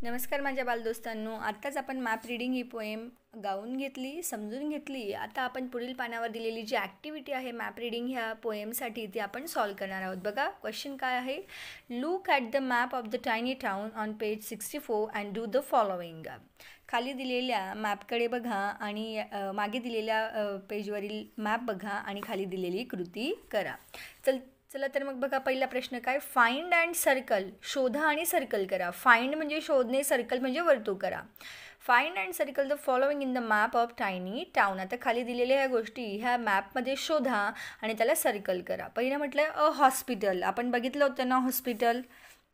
नमस्कार माझ्या बालदोस्तांनो, आत्ताच आपण मॅप रीडिंग ही पोएम गाऊन घेतली, समजून घेतली. आता आपण पुढील पानावर दिलेली जी ॲक्टिव्हिटी आहे मॅप रीडिंग ह्या पोएमसाठी ती आपण सॉल्व करणार आहोत. बघा क्वेश्चन काय आहे. Look at the map of the tiny town on page 64 and do the following. खाली दिलेल्या मॅपकडे बघा आणि मागे दिलेल्या पेजवरील मॅप बघा आणि खाली दिलेली कृती करा. चला तर मग बघा पहिला प्रश्न काय. फाइंड अँड सर्कल, शोधा आणि सर्कल करा. फाइंड म्हणजे शोधणे, सर्कल म्हणजे वर्तुळ करा. Find and circle the following in the map of tiny town. आता खाली दिलेल्या ह्या गोष्टी ह्या मॅपमध्ये शोधा आणि त्याला सर्कल करा. पहिलं म्हटलं अ हॉस्पिटल. आपण बघितलं होतं ना हॉस्पिटल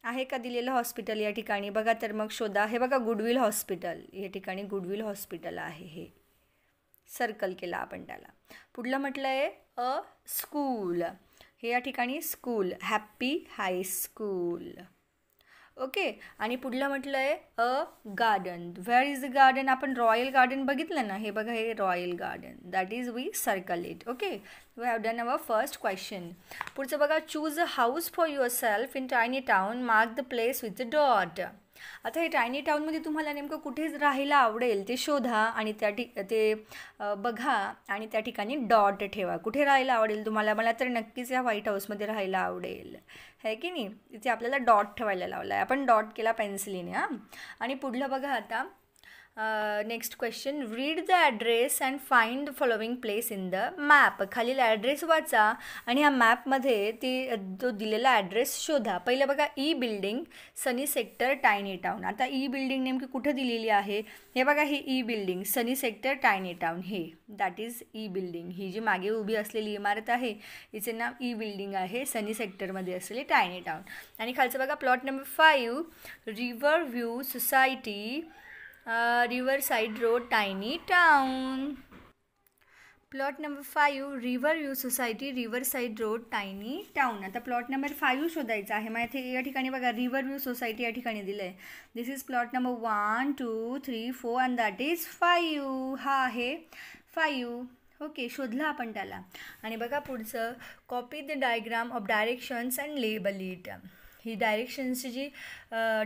आहे का दिलेलं हॉस्पिटल या ठिकाणी. बघा तर मग शोधा. हे बघा गुडविल हॉस्पिटल, या ठिकाणी गुडविल हॉस्पिटल आहे, हे सर्कल केला आपण त्याला. पुढलं म्हटलं आहे अ स्कूल. हे या ठिकाणी स्कूल, हॅप्पी हायस्कूल. ओके. आणि पुढलं म्हटलं आहे a garden. Where is the garden. आपण रॉयल गार्डन बघितलं ना, हे बघा हे royal garden. That is we circle it. Okay, we have done our first question. पुढचं बघा. Choose a house for yourself in tiny town, mark the place with the dot. आता हे tiny टाउनमध्ये तुम्हाला नेमकं कुठे राहायला आवडेल ते शोधा आणि ते बघा आणि त्या ठिकाणी डॉट ठेवा. कुठे राहायला आवडेल तुम्हाला. मला तर नक्कीच या व्हाईट हाऊसमध्ये राहायला आवडेल, है की नाही. इथे आपल्याला डॉट ठेवायला लावला आहे, आपण डॉट केला पेन्सिलीने. आणि पुढलं बघा आता next question. Read the address and find the following place in the map. खालील ॲड्रेस वाचा आणि ह्या मॅपमध्ये तो दिलेला ॲड्रेस शोधा. पहिलं बघा ई बिल्डिंग, सनी सेक्टर, टायनी टाउन. आता ई बिल्डिंग नेमकी कुठं दिलेली आहे. हे बघा हे ई बिल्डिंग, सनी सेक्टर, टायनी टाउन. हे दॅट इज ई बिल्डिंग. ही जी मागे उभी असलेली इमारत आहे हिचे नाव ई बिल्डिंग आहे, सनी सेक्टरमध्ये असलेली टायनी टाउन. आणि खालचं बघा plot number 5, river view society, river side road, tiny town. Plot number 5, river view society, river side road, tiny town. आता प्लॉट नंबर 5 शोधायचा आहे. मग इथे या ठिकाणी बघा रिव्हर व्ह्यू सोसायटी या ठिकाणी दिलं आहे. This is plot number 1, 2, 3, 4 and that is 5. हा आहे 5. ओके, शोधलं आपण त्याला. आणि बघा पुढचं. Copy the diagram of directions and label it. ही डायरेक्शन्सची जी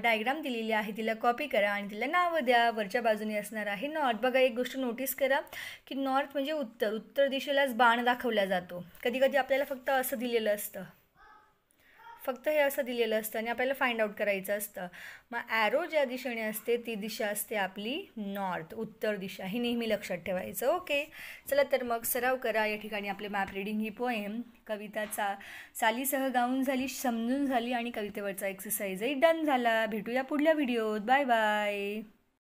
डायग्राम दिलेली आहे तिला कॉपी करा आणि तिला नावं द्या. वरच्या बाजूने असणार आहे नॉर्थ. बघा एक गोष्ट नोटीस करा की नॉर्थ म्हणजे उत्तर. उत्तर दिशेलाच बाण दाखवला जातो. कधी कधी आपल्याला फक्त असं दिलेलं असतं, फक्त हे असं दिलेलं असतं आणि आपल्याला फाइंड आउट करायचं असतं. मग ॲरो ज्या दिशेने असते ती दिशा असते आपली नॉर्थ, उत्तर दिशा. हे नेहमी लक्षात ठेवायचं. ओके, चला तर मग सराव करा. या ठिकाणी आपले मॅप रीडिंग ही पोएम कविताचा चालीसह गाऊन झाली, समजून झाली आणि कवितेवरचा एक्सरसाइजही डन झाला. भेटूया पुढल्या व्हिडिओत. Bye bye.